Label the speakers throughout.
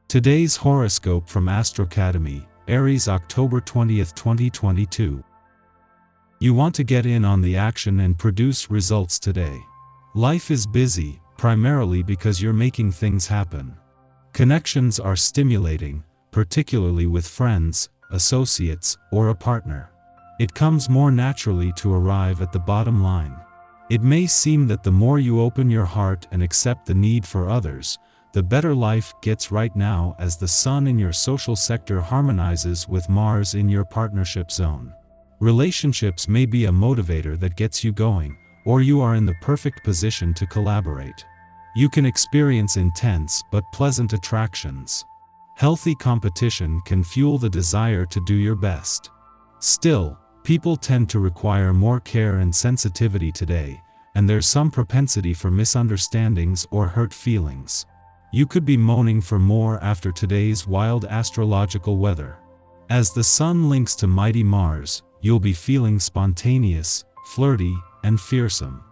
Speaker 1: Today's horoscope from Astrocademy, Aries, October 20th, 2022. You want to get in on the action and produce results today. Life is busy, primarily because you're making things happen. Connections are stimulating, particularly with friends, associates, or a partner. It comes more naturally to arrive at the bottom line. It may seem that the more you open your heart and accept the need for others, the better life gets right now, as the Sun in your social sector harmonizes with Mars in your partnership zone. Relationships may be a motivator that gets you going, or you are in the perfect position to collaborate. You can experience intense but pleasant attractions. Healthy competition can fuel the desire to do your best. Still, people tend to require more care and sensitivity today, and there's some propensity for misunderstandings or hurt feelings. You could be moaning for more after today's wild astrological weather. As the Sun links to mighty Mars, you'll be feeling spontaneous, flirty, and fearsome.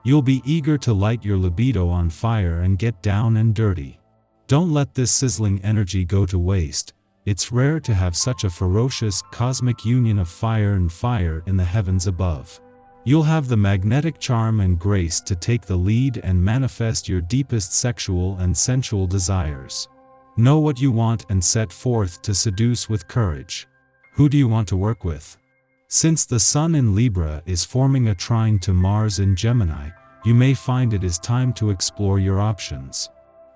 Speaker 1: You'll be eager to light your libido on fire and get down and dirty. Don't let this sizzling energy go to waste. It's rare to have such a ferocious cosmic union of fire and fire in the heavens above. You'll have the magnetic charm and grace to take the lead and manifest your deepest sexual and sensual desires. Know what you want and set forth to seduce with courage. Who do you want to work with? Since the Sun in Libra is forming a trine to Mars in Gemini, you may find it is time to explore your options.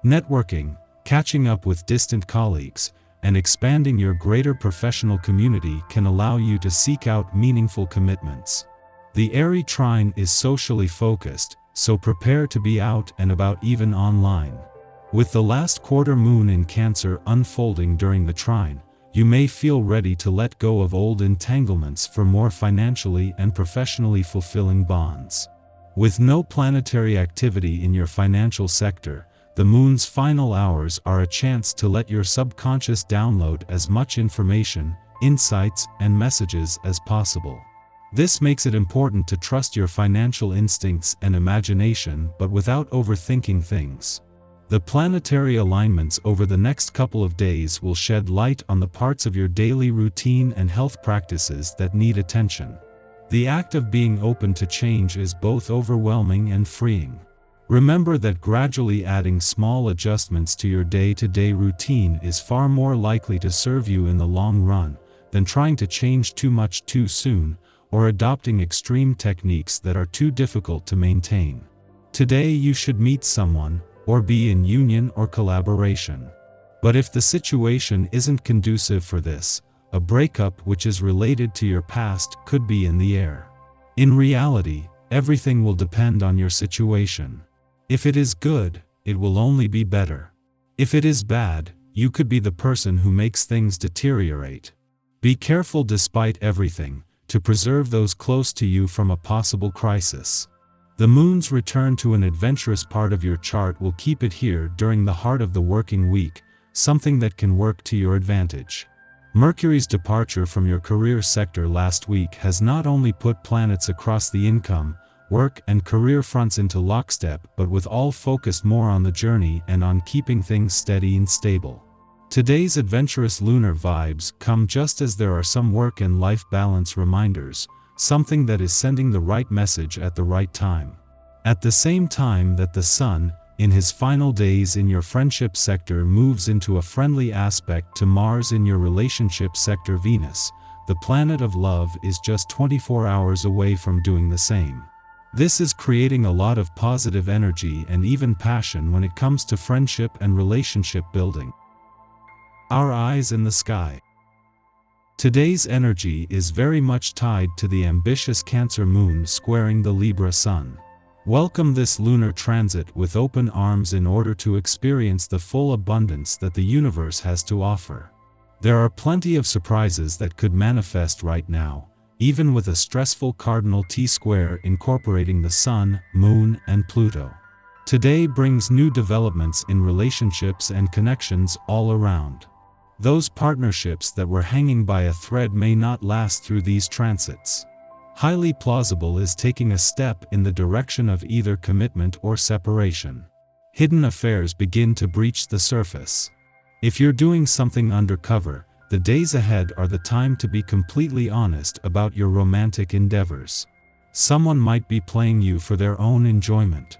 Speaker 1: Networking, catching up with distant colleagues, and expanding your greater professional community can allow you to seek out meaningful commitments. The Aries trine is socially focused, so prepare to be out and about even online. With the last quarter moon in Cancer unfolding during the trine, you may feel ready to let go of old entanglements for more financially and professionally fulfilling bonds. With no planetary activity in your financial sector, the moon's final hours are a chance to let your subconscious download as much information, insights, and messages as possible. This makes it important to trust your financial instincts and imagination, but without overthinking things. The planetary alignments over the next couple of days will shed light on the parts of your daily routine and health practices that need attention. The act of being open to change is both overwhelming and freeing. Remember that gradually adding small adjustments to your day-to-day routine is far more likely to serve you in the long run than trying to change too much too soon, or adopting extreme techniques that are too difficult to maintain. Today you should meet someone, or be in union or collaboration. But if the situation isn't conducive for this, a breakup which is related to your past could be in the air. In reality, everything will depend on your situation. If it is good, it will only be better. If it is bad, you could be the person who makes things deteriorate. Be careful despite everything, to preserve those close to you from a possible crisis. The moon's return to an adventurous part of your chart will keep it here during the heart of the working week, something that can work to your advantage. Mercury's departure from your career sector last week has not only put planets across the income, work, and career fronts into lockstep, but with all focused more on the journey and on keeping things steady and stable. Today's adventurous lunar vibes come just as there are some work and life balance reminders, something that is sending the right message at the right time. At the same time that the Sun, in his final days in your friendship sector, moves into a friendly aspect to Mars in your relationship sector, Venus, the planet of love, is just 24 hours away from doing the same. This is creating a lot of positive energy and even passion when it comes to friendship and relationship building. Our eyes in the sky. Today's energy is very much tied to the ambitious Cancer moon squaring the Libra Sun. Welcome this lunar transit with open arms in order to experience the full abundance that the universe has to offer. There are plenty of surprises that could manifest right now, even with a stressful cardinal T-square incorporating the Sun, Moon, and Pluto. Today brings new developments in relationships and connections all around. Those partnerships that were hanging by a thread may not last through these transits. Highly plausible is taking a step in the direction of either commitment or separation. Hidden affairs begin to breach the surface. If you're doing something undercover, the days ahead are the time to be completely honest about your romantic endeavors. Someone might be playing you for their own enjoyment.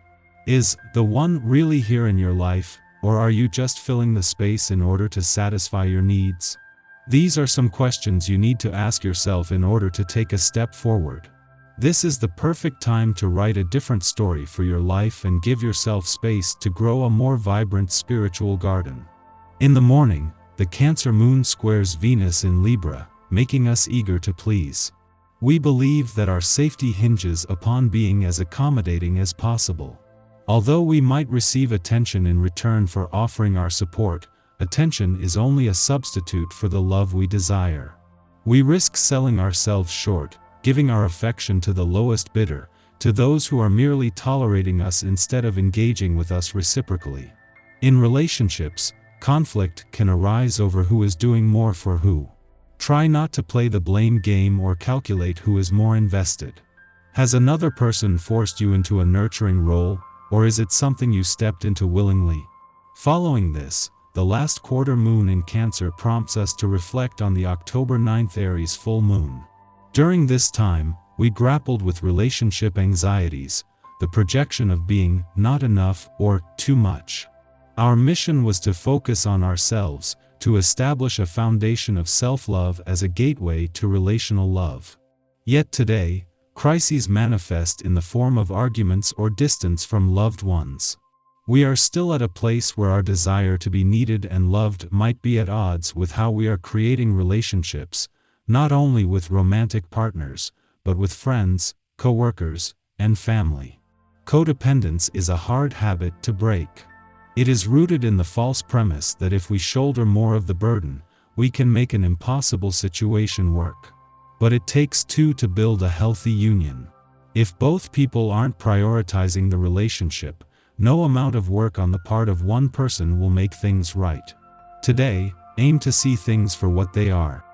Speaker 1: Is the one really here in your life, or are you just filling the space in order to satisfy your needs? These are some questions you need to ask yourself in order to take a step forward. This is the perfect time to write a different story for your life and give yourself space to grow a more vibrant spiritual garden. In the morning, the Cancer moon squares Venus in Libra, making us eager to please. We believe that our safety hinges upon being as accommodating as possible. Although we might receive attention in return for offering our support, attention is only a substitute for the love we desire. We risk selling ourselves short, giving our affection to the lowest bidder, to those who are merely tolerating us instead of engaging with us reciprocally. In relationships, conflict can arise over who is doing more for who. Try not to play the blame game or calculate who is more invested. Has another person forced you into a nurturing role, or is it something you stepped into willingly? Following this, the last quarter moon in Cancer prompts us to reflect on the October 9th Aries full moon. During this time, we grappled with relationship anxieties, the projection of being not enough or too much. Our mission was to focus on ourselves, to establish a foundation of self-love as a gateway to relational love. Yet today, crises manifest in the form of arguments or distance from loved ones. We are still at a place where our desire to be needed and loved might be at odds with how we are creating relationships, not only with romantic partners, but with friends, co-workers, and family. Codependence is a hard habit to break. It is rooted in the false premise that if we shoulder more of the burden, we can make an impossible situation work. But it takes two to build a healthy union. If both people aren't prioritizing the relationship, no amount of work on the part of one person will make things right. Today, aim to see things for what they are.